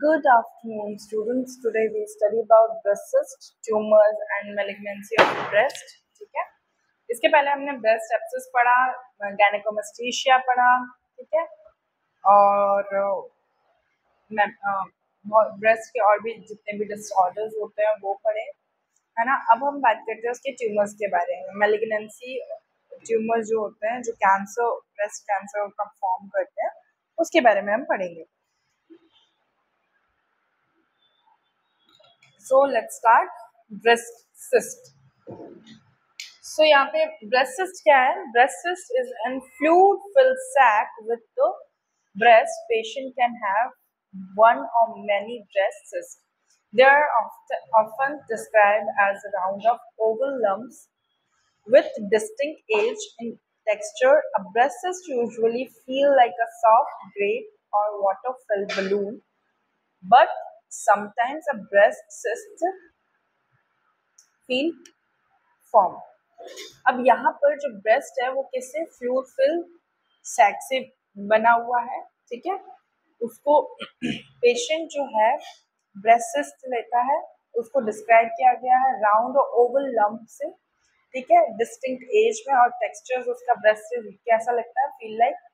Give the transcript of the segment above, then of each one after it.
Good afternoon, students. Today we study about breast cyst, tumors and malignancy of the breast. ठीक है, इसके पहले हमने ब्रेस्ट एब्सेस पढ़ा, गायनेकोमास्टीशिया पढ़ा, ठीक है, और ब्रेस्ट के और भी जितने भी डिसऑर्डर्स होते हैं वो पढ़े, है ना। अब हम बात करते हैं उसके ट्यूमर्स के बारे में। मैलिग्नेंसी ट्यूमर जो होते हैं, जो कैंसर, ब्रेस्ट कैंसर का फॉर्म करते हैं, उसके बारे में हम पढ़ेंगे। So let's start breast cyst. So यहाँ पे breast cyst क्या है? Breast cyst is an fluid-filled sac with the breast. Patient can have one or many breast cysts. They are often described as a round of oval lumps with distinct age and texture. A breast cyst usually feel like a soft grape or water-filled balloon, but sometimes a breast cyst feel form. अब यहाँ पर जो breast है वो किससे, fluid fill sac से बना हुआ है, ठीक है। उसको पेशेंट जो है ब्रेस्ट सिस्ट लेता है, उसको डिस्क्राइब किया गया है राउंड और ओवल लंप से, ठीक है, डिस्टिंक्ट एज में, और टेक्सचर उसका ब्रेस्ट से कैसा लगता है, feel like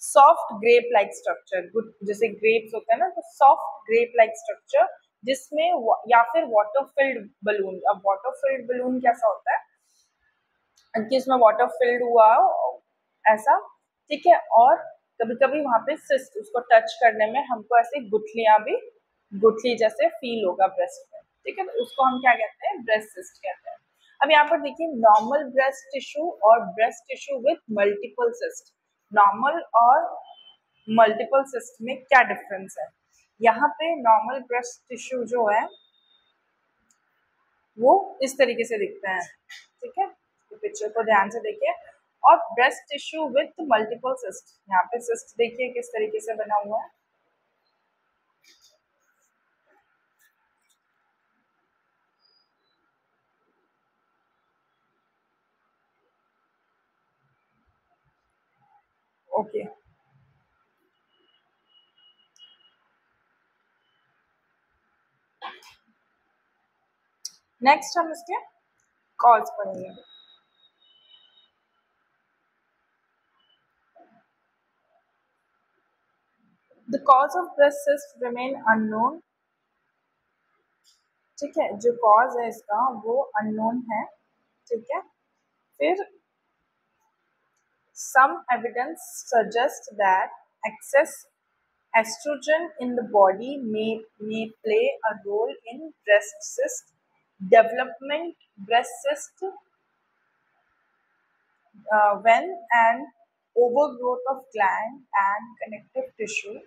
soft grape like structure, good जैसे ग्रेप्स होता है ना, तो सॉफ्ट ग्रेप लाइक स्ट्रक्चर जिसमें या फिर वाटर फिल्ड बलून। अब वाटर फिल्ड बलून कैसा होता है कि इसमें वाटर फिल्ड हुआ ऐसा, ठीक है। और कभी कभी वहां पे सिस्ट, उसको टच करने में हमको ऐसे गुठलियां भी, गुठली जैसे फील होगा ब्रेस्ट में, ठीक है, तो उसको हम क्या कहते हैं, ब्रेस्ट सिस्ट कहते हैं। अब यहाँ पर देखिए, नॉर्मल ब्रेस्ट टिश्यू और breast tissue with multiple cyst. Normal और मल्टीपल सिस्ट में क्या डिफरेंस है? यहाँ पे नॉर्मल ब्रेस्ट टिश्यू जो है वो इस तरीके से दिखते हैं, ठीक है, तो पिक्चर को ध्यान से देखिए। और breast tissue with multiple cyst, यहाँ पे सिस्ट देखिए किस तरीके से बना हुआ है। ओके, नेक्स्ट हम इसके कॉज पढ़ेंगे। The cause of breast cyst remain unknown, ठीक है, जो कॉज है इसका वो अननोन है, ठीक है। फिर some evidence suggests that excess estrogen in the body may play a role in breast cyst development. Breast cyst when an overgrowth of gland and connective tissue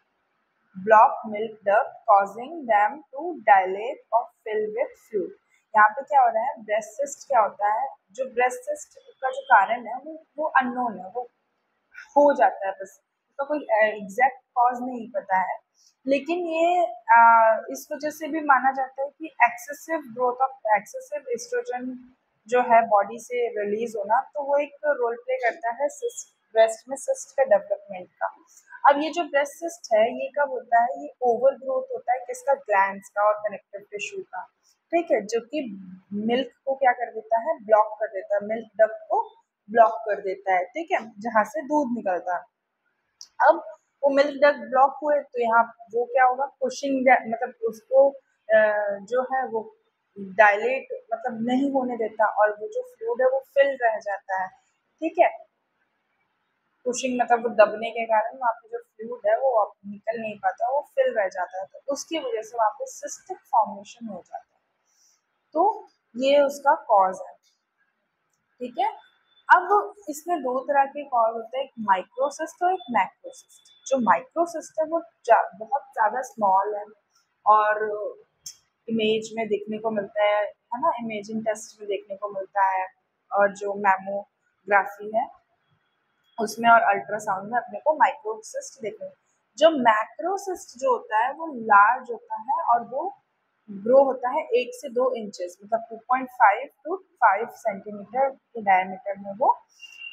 block milk duct, causing them to dilate or fill with fluid. यहाँ पे क्या हो रहा है, breast cyst क्या होता है, जो ब्रेस्ट सिस्ट का जो कारण है वो अननोन है, वो हो जाता है, बस उसका कोई एग्जैक्ट कॉज नहीं पता है। लेकिन ये इस वजह से भी माना जाता है कि excessive growth of excessive estrogen जो है बॉडी से रिलीज होना, तो वो एक रोल प्ले करता है ब्रेस्ट में सिस्ट के डेवलपमेंट का। अब ये जो ब्रेस्ट सिस्ट है ये कब होता है, ये ओवर ग्रोथ होता है किसका, ग्लैंड्स का और कनेक्टिव टिश्यू का, ठीक है, जो कि मिल्क को क्या कर देता है, ब्लॉक कर देता है, मिल्क डक्ट को ब्लॉक कर देता है, ठीक है, जहाँ से दूध निकलता है। अब वो मिल्क डक्ट ब्लॉक हुए तो यहाँ वो क्या होगा, पुशिंग, मतलब उसको जो है वो डायलेट मतलब नहीं होने देता, और वो जो फ्लूइड है वो फिल रह जाता है, ठीक है। पुशिंग मतलब वो दबने के कारण वहाँ पे जो फ्लूइड है वो निकल नहीं पाता, वो फिल रह जाता है, तो उसकी वजह से वहाँ पे सिस्टिक फॉर्मेशन हो जाता है, तो ये उसका कॉज है, ठीक है। अब इसमें दो तरह के कॉज होते हैं, एक माइक्रोसिस्ट और एक मैक्रोसिस्ट। जो माइक्रोसिस्ट है वो बहुत ज़्यादा स्मॉल है और इमेज में देखने को मिलता है ना, इमेजिंग टेस्ट में देखने को मिलता है, और जो मैमोग्राफी है उसमें और अल्ट्रासाउंड में अपने को माइक्रोसिस्ट देखने। जो मैक्रोसिस्ट जो होता है वो लार्ज होता है और वो ग्रो होता है 1 से 2 इंचेस, मतलब 2.5 to 5 सेंटीमीटर के डायमीटर में वो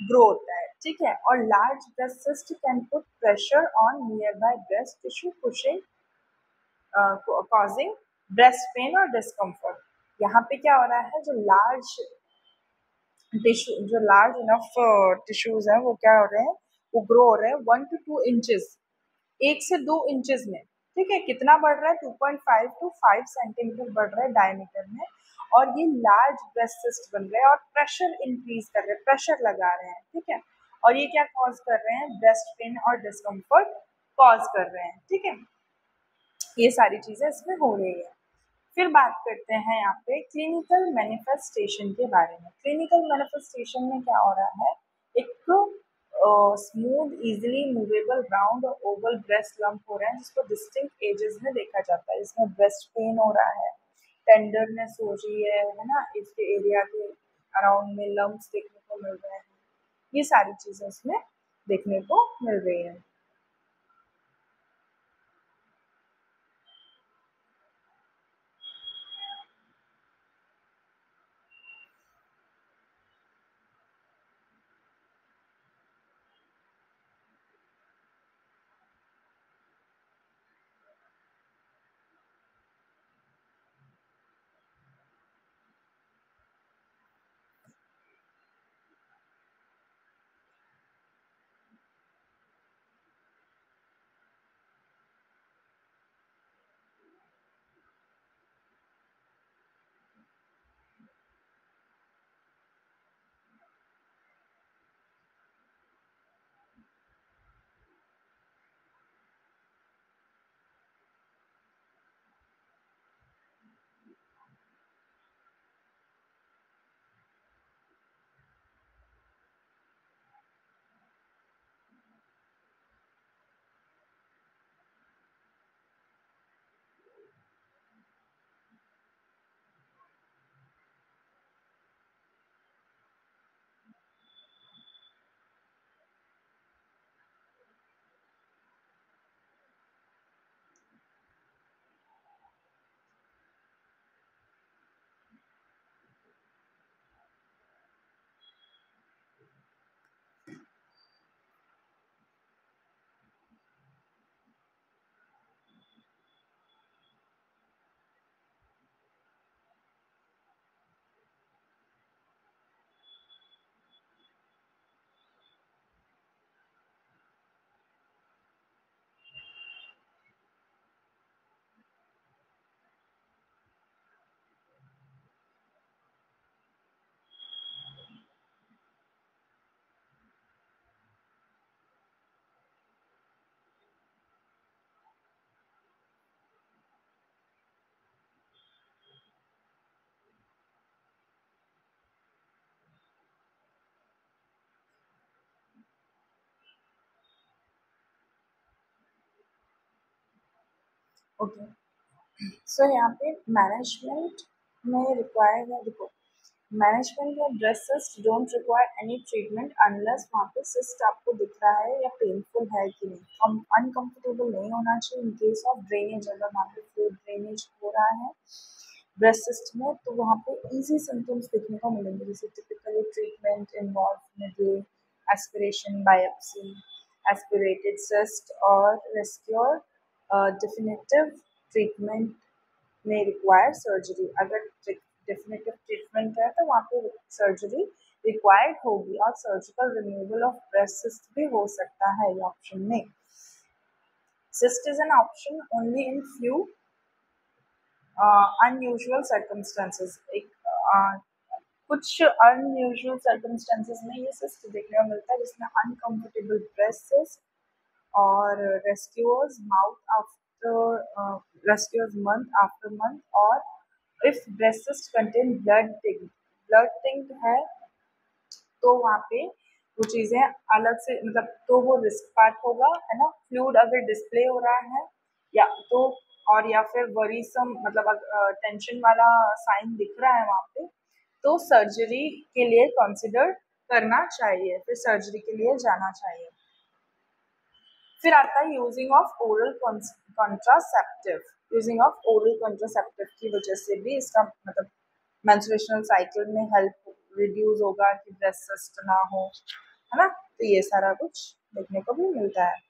ग्रो होता है, ठीक है। और large breast cyst can put pressure on near by breast tissue, pushing causing breast pain or discomfort. यहाँ पे क्या हो रहा है, जो लार्ज टिश्यू, जो लार्ज इनफ टिश्यूज हैं वो क्या हो रहे हैं, वो ग्रो हो रहे हैं 1 to 2 इंचेस, 1 से 2 इंचेस में, ठीक है। कितना बढ़ रहा है, 2.5 to 5 सेंटीमीटर बढ़ रहा है डायमीटर में, और ये लार्ज ब्रेस्ट सिस्ट बन रहे हैं और प्रेशर इंक्रीज कर रहे हैं, प्रेशर लगा रहे हैं, ठीक है। और ये क्या कॉज कर रहे हैं, ब्रेस्ट पेन और डिस्कम्फर्ट कॉज कर रहे हैं, ठीक है। ये सारी चीजें इसमें हो रही है। फिर बात करते हैं यहाँ पे क्लिनिकल मैनिफेस्टेशन के बारे में। क्लिनिकल मैनिफेस्टेशन में क्या हो रहा है, एक स्मूथ इजीली मूवेबल राउंड और ओवल ब्रेस्ट लंप हो रहा है, जिसको डिस्टिंक्ट एजेस में देखा जाता है। इसमें ब्रेस्ट पेन हो रहा है, टेंडरनेस हो रही है ना, इसके एरिया के अराउंड में लम्प्स देखने को मिल रहे हैं। ये सारी चीजें इसमें देखने को मिल रही है। ओके, सो यहाँ पे मैनेजमेंट में रिक्वायर्ड है, देखो मैनेजमेंट या breast cyst don't require any treatment unless वहाँ पे सिस्ट आपको दिख रहा है या पेनफुल है कि नहीं, हम अनकंफर्टेबल नहीं होना चाहिए। इन केस ऑफ ड्रेनेज, अगर वहाँ पे फ्लूइड ड्रेनेज हो रहा है ब्रेस्ट सिस्ट में, तो वहाँ पे इजी सिम्टम्स देखने को मिलेंगे, जैसे टिपिकली ट्रीटमेंट इन्वॉल्व में एस्पिरेशन, बायोप्सी, एस्पिरेटेड सिस्ट और रेस्क्योर डिफिनेटिव ट्रीटमेंट में रिक्वायर सर्जरी। अगर डेफिनेटिव ट्रीटमेंट है तो वहाँ पे सर्जरी रिक्वायर्ड होगी, और surgical removal of breast cyst भी हो सकता है ये ऑप्शन में। Cyst is an option only in few unusual circumstances. एक कुछ अनयूजुअल सर्कमस्टेंसेस में ये सिस्ट देखने को मिलता है, जिसमें अनकंफर्टेबल ब्रेस्ट सिस्ट और recurs month after recurs month after month, और if breast cyst contain blood tint है तो वहाँ पे वो चीज़ें अलग से, मतलब तो वो रिस्क पार्ट होगा, है ना। फ्लूइड अगर डिस्प्ले हो रहा है या तो, और या फिर वरीसम, मतलब टेंशन वाला साइन दिख रहा है वहाँ पे, तो सर्जरी के लिए कंसिडर करना चाहिए, फिर सर्जरी के लिए जाना चाहिए। फिर आता है using of oral contraceptive. Using of oral contraceptive की वजह से भी इसका मतलब मेंस्ट्रुएशनल साइकिल में हेल्प रिड्यूस होगा कि ब्रेस्ट सिस्ट ना हो, है ना। तो ये सारा कुछ देखने को भी मिलता है।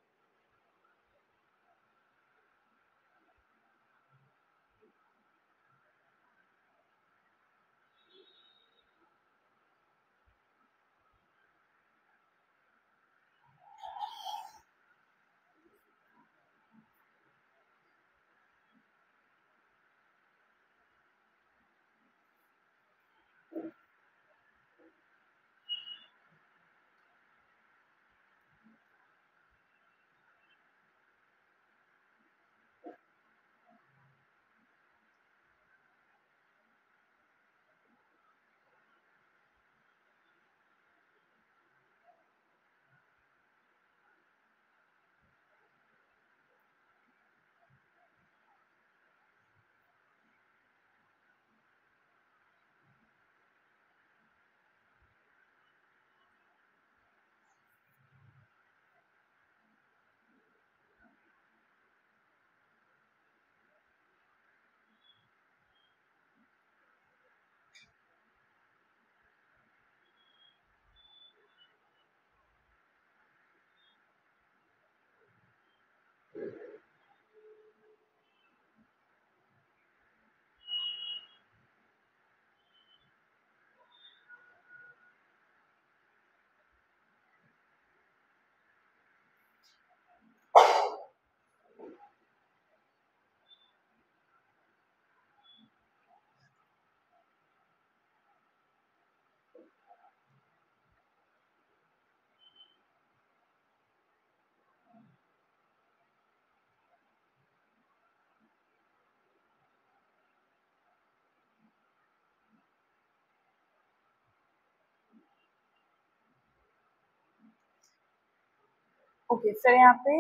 ओके, फिर यहाँ पे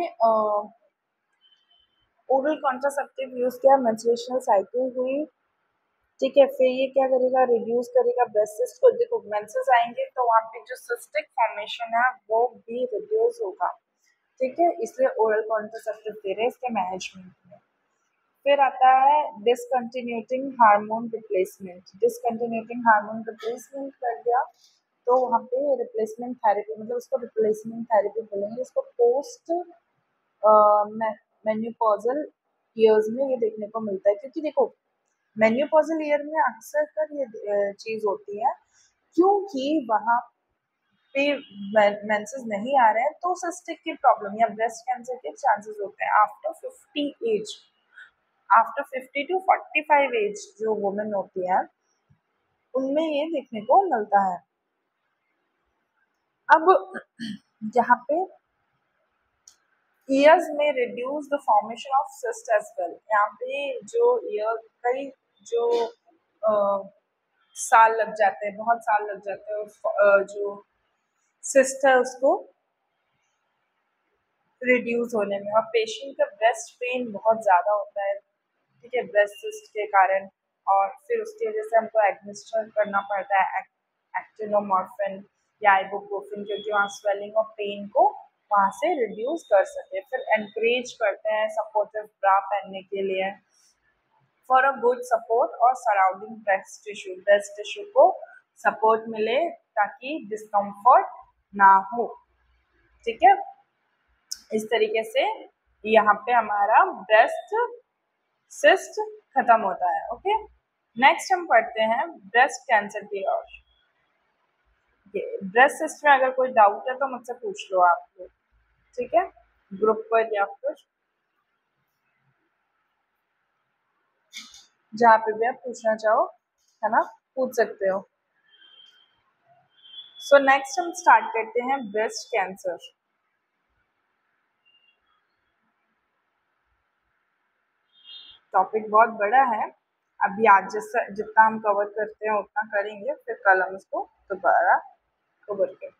ओरल कॉन्ट्रासेप्टिव यूज किया, मेंस्ट्रुएशनल साइकिल हुई, ठीक है। फिर ये क्या करेगा, रिड्यूस करेगा ब्रेस्ट सिस्ट को। देखो मेंसेस आएंगे तो वहाँ पे जो सिस्टिक फॉर्मेशन है वो भी रिड्यूस होगा, ठीक है, इसलिए ओरल कॉन्ट्रासेप्टिव दे रहे हैं इसके मैनेजमेंट में। फिर आता है डिसकंटिन्यूटिंग हार्मोन रिप्लेसमेंट। डिसकंटिन्यूटिंग हार्मोन रिप्लेसमेंट कर दिया तो वहाँ पे रिप्लेसमेंट थेरेपी, मतलब उसको रिप्लेसमेंट थेरेपी बोलेंगे, इसको पोस्ट मेन्यूपॉजल ईयर्स में ये देखने को मिलता है। क्योंकि देखो मेन्यूपॉजल ईयर में अक्सर कर ये चीज होती है, क्योंकि वहाँ पे मेंसेस नहीं आ रहे हैं तो सिस्टिक की प्रॉब्लम या ब्रेस्ट कैंसर के चांसेस होते हैं after 50 age. After 50 to 45 age जो वुमेन होती है उनमें ये देखने को मिलता है। अब यहाँ पे ईयर्स में reduce the formation of cyst as well. यहाँ पे जो ईयर कई जो साल लग जाते हैं, बहुत साल लग जाते हैं जो सिस्ट है उसको रिड्यूस होने में, और पेशेंट का ब्रेस्ट पेन बहुत ज़्यादा होता है, ठीक है, ब्रेस्ट सिस्ट के कारण। और फिर उसकी वजह से हमको एडमिनिस्टर करना पड़ता है एक्टिनोमॉर्फिन या आइबुप्रोफिन, क्योंकि वहाँ स्वेलिंग और पेन को वहाँ से रिड्यूस कर सके। फिर एनकरेज करते हैं सपोर्टिव ब्रा पहनने के लिए फॉर अ गुड सपोर्ट और सराउंडिंग ब्रेस्ट टिश्यू को सपोर्ट मिले ताकि डिस्कम्फर्ट ना हो, ठीक है। इस तरीके से यहाँ पे हमारा ब्रेस्ट सिस्ट खत्म होता है। ओके, नेक्स्ट हम पढ़ते हैं ब्रेस्ट कैंसर की ओर। ब्रेस्ट सिस्ट में अगर कोई डाउट है तो मुझसे पूछ लो आप लोग, ठीक है, ग्रुप पर या फिर जहाँ पे भी आप पूछना चाहो, है ना, पूछ सकते हो। सो नेक्स्ट हम स्टार्ट करते हैं ब्रेस्ट कैंसर। टॉपिक बहुत बड़ा है, अभी आज जैसा जितना हम कवर करते हैं उतना करेंगे, फिर कल हम इसको दोबारा कवर करेंगे।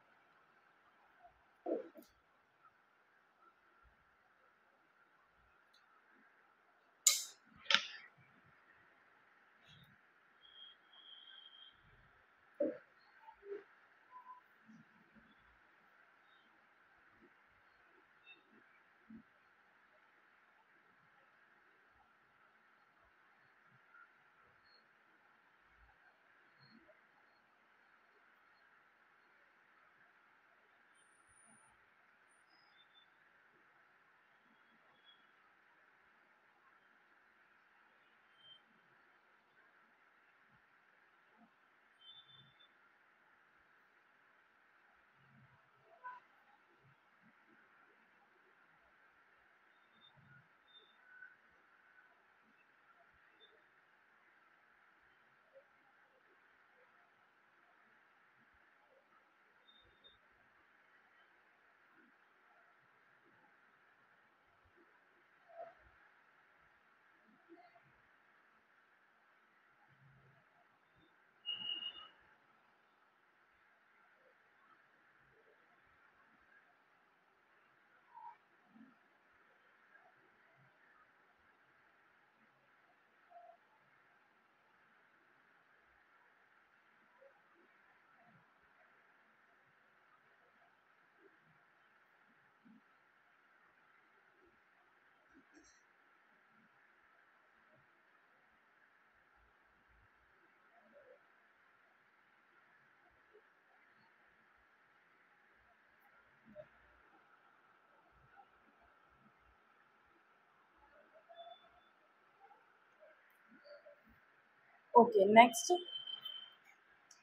Okay, next.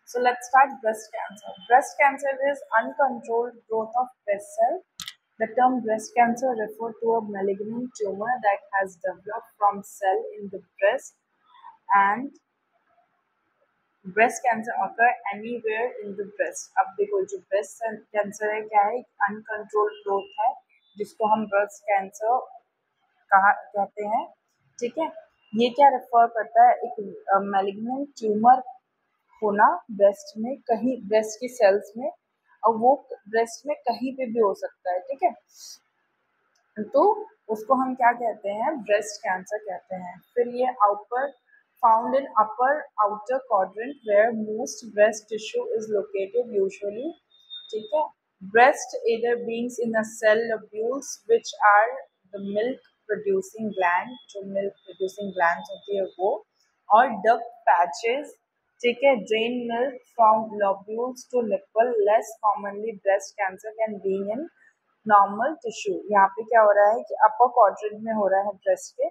So let's start breast cancer. Breast cancer is uncontrolled growth of breast cell. The term breast cancer refers to a malignant tumor that has developed from cell in the breast, and breast cancer occur anywhere in the breast. अब देखो जो breast cancer है क्या है, uncontrolled growth है जिसको हम breast cancer कहते हैं, ठीक है। ये क्या रेफर करता है, एक मैलिग्नेंट ट्यूमर होना ब्रेस्ट में, कहीं ब्रेस्ट की सेल्स में, और वो ब्रेस्ट में कहीं पे भी हो सकता है, ठीक है। तो उसको हम क्या कहते हैं, ब्रेस्ट कैंसर कहते हैं। फिर ये upper found in upper outer quadrant where most breast tissue is located usually, ठीक है। Breast either beings in the cell lobules which are the milk producing gland, जो मिल्क प्रोड्यूसिंग ग्लैंड होती है वो, और डक पैचेस, ठीक है, drain milk from lobules to nipple. Less commonly breast cancer can be in normal tissue. यहाँ पे क्या हो रहा है कि अपर क्वाड्रेंट में हो रहा है ब्रेस्ट के,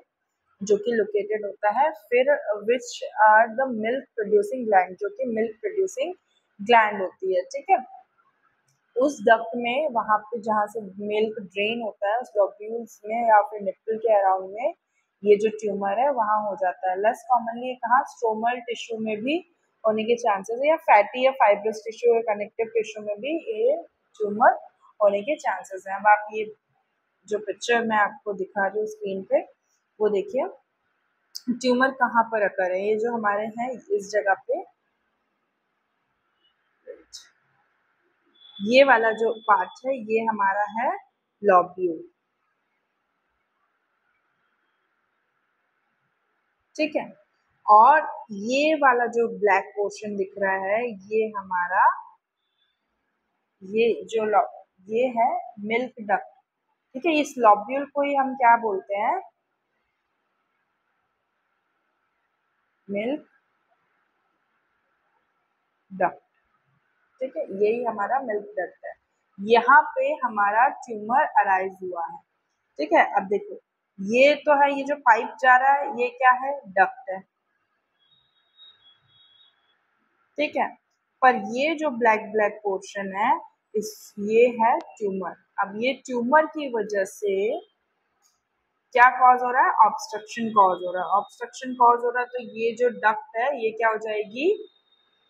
जो कि लोकेटेड होता है। फिर which are the milk producing gland, जो कि मिल्क प्रोड्यूसिंग ग्लैंड होती है, ठीक है। उस डक्ट में, वहाँ पे जहाँ से मिल्क ड्रेन होता है, उस लोब्यूल्स में या फिर निप्पल के अराउंड में ये जो ट्यूमर है वहाँ हो जाता है। लेस कॉमनली कहाँ, स्ट्रोमल टिश्यू में भी होने के चांसेस है, या फैटी या फाइब्रस टिश्यू या कनेक्टिव टिश्यू में भी ये ट्यूमर होने के चांसेस हैं। अब आप ये जो पिक्चर मैं आपको दिखा रही हूँ स्क्रीन पे, वो देखिए ट्यूमर कहाँ पर अकर है। ये जो हमारे हैं इस जगह पे, ये वाला जो पार्ट है ये हमारा है लॉब्यूल, ठीक है। और ये वाला जो ब्लैक पोर्शन दिख रहा है ये हमारा, ये जो ये है मिल्क डक्ट, ठीक है। इस लॉब्यूल को ही हम क्या बोलते हैं, मिल्क डक्ट, ठीक है। यही हमारा मिल्क डक्ट है। यहाँ पे हमारा ट्यूमर अराइज हुआ है, ठीक है। अब देखो ये तो है, ये जो पाइप जा रहा है ये क्या है, डक्ट है, ठीक है। पर ये जो ब्लैक ब्लैक पोर्शन है इस, ये है ट्यूमर। अब ये ट्यूमर की वजह से क्या कॉज हो रहा है, ऑब्स्ट्रक्शन कॉज हो रहा है। ऑब्स्ट्रक्शन कॉज हो रहा है तो ये जो डक्ट है ये क्या हो जाएगी,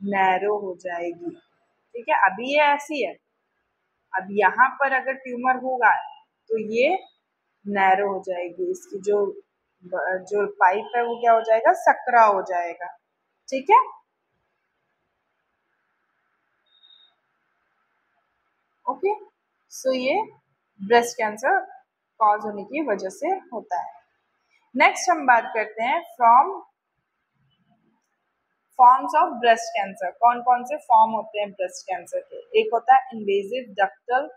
नैरो हो जाएगी, ठीक है। अभी ये ऐसी है, अब यहाँ पर अगर ट्यूमर होगा तो ये नैरो हो जाएगी, इसकी जो जो पाइप है वो क्या हो जाएगा, सकरा हो जाएगा, ठीक है। ओके, सो ये ब्रेस्ट कैंसर कॉज होने की वजह से होता है। नेक्स्ट हम बात करते हैं फॉर्म्स ऑफ ब्रेस्ट कैंसर। कौन कौन से फॉर्म होते हैं ब्रेस्ट कैंसर के। एक होता है invasive ductal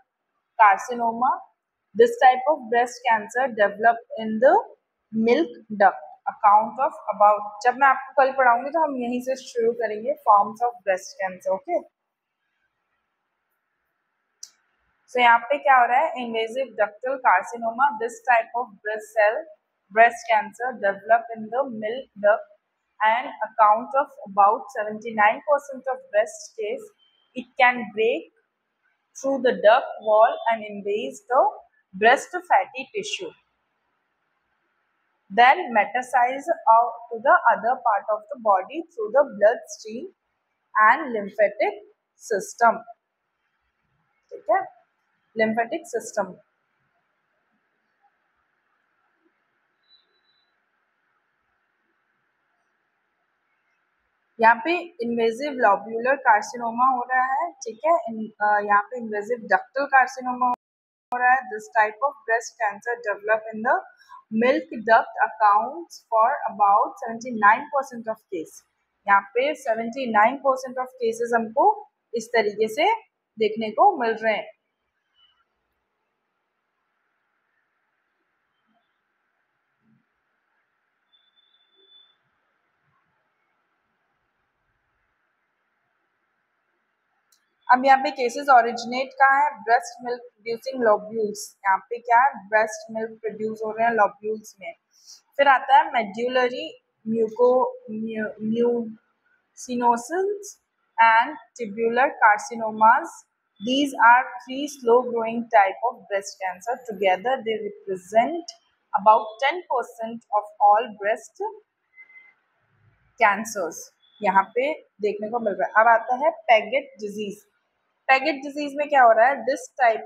carcinoma. This type of breast cancer develop in the milk duct. Account of about, जब मैं आपको कल पढ़ाऊंगी तो हम यहीं से शुरू करेंगे forms of breast cancer, okay. So यहाँ पे क्या हो रहा है, invasive ductal carcinoma, this type of breast cancer develop in the milk duct and account of about 79% of breast case. It can break through the duct wall and invade the breast fatty tissue, then metastasize out to the other part of the body through the bloodstream and lymphatic system, ठीक है, lymphatic system। यहाँ पे invasive लॉब्यूलर carcinoma हो रहा है, ठीक है। यहाँ पे इन्वेजिव डक्टल कार्सिनोमा हो रहा है। This type of breast cancer develop in the milk duct accounts for about 79% of case. यहाँ पे 79% ऑफ केसेस हमको इस तरीके से देखने को मिल रहे हैं। अब यहाँ पे केसेस ओरिजिनेट कहाँ है, ब्रेस्ट मिल्क प्रोड्यूसिंग लोब्यूल्स। यहाँ पे क्या है, ब्रेस्ट मिल्क प्रोड्यूस हो रहे हैं लोब्यूल्स में। फिर आता है medullary mucinosis and tubular carcinomas. These are three slow-growing type of breast cancer. Together, they represent about 10% of all breast cancers. यहाँ पे देखने को मिल रहा है। अब आता है पैगेट डिजीज। पैगेट डिजीज में क्या हो रहा है, this type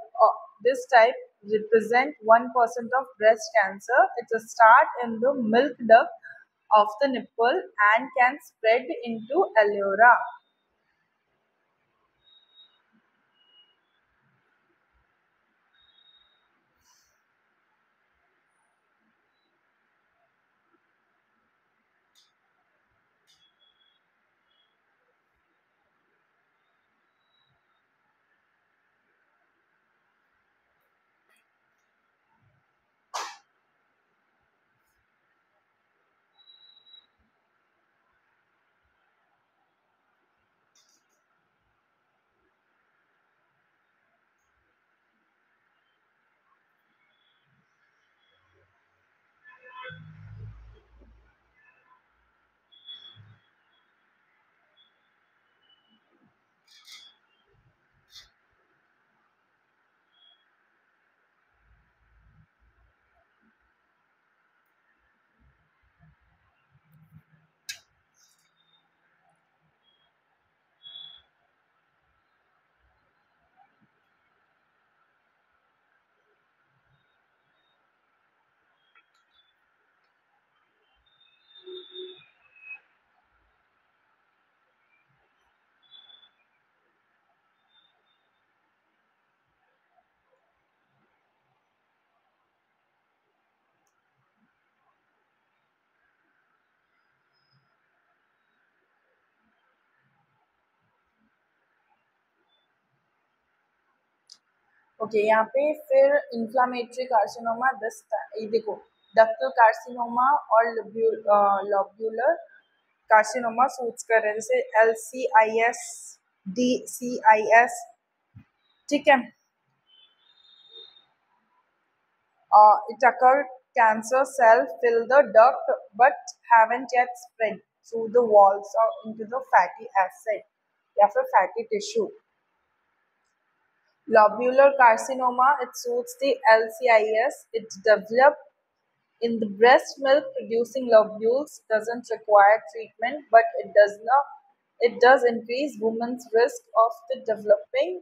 represent 1% of breast cancer. It start in the milk duct of the nipple and can spread into alveola. Okay, यहाँ पे फिर इंफ्लामेटरी कार्सिनोमा दिस, ये देखो डक्टल कार्सिनोमा और लोब्यूलर कार्सिनोमा सूट्स कर रहे हैं, जैसे LCIS, DCIS, ठीक है। It occurred cancer cells fill the duct but haven't yet spread through the walls or into the fatty acid या फिर fatty tissue. Lobular carcinoma, it suits the LCIS. It developed in the breast milk producing lobules, doesn't require treatment, but it does increase women's risk of the developing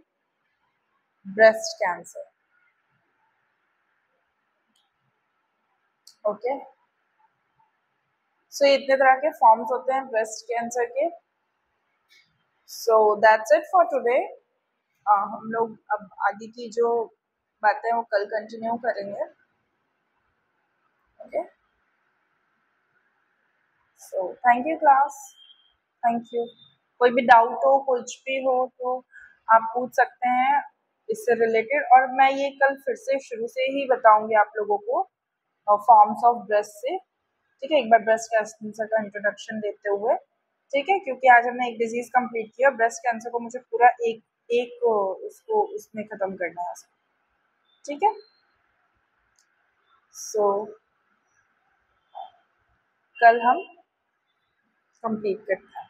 breast cancer. Okay. सो इतने तरह के forms होते हैं breast cancer के। So that's it for today. हम लोग अब आगे की जो बातें वो कल कंटिन्यू करेंगे। Okay, so thank you class, thank you. कोई भी डाउट हो, कुछ भी हो तो आप पूछ सकते हैं इससे रिलेटेड, और मैं ये कल फिर से शुरू से ही बताऊंगी आप लोगों को फॉर्म्स ऑफ ब्रेस्ट से, ठीक है, एक बार ब्रेस्ट कैंसर का इंट्रोडक्शन देते हुए, ठीक है, क्योंकि आज हमने एक डिजीज कंप्लीट किया, ब्रेस्ट कैंसर को मुझे पूरा एक एक उसको उसमें खत्म करना है, ठीक है। सो कल हम कंप्लीट करते हैं।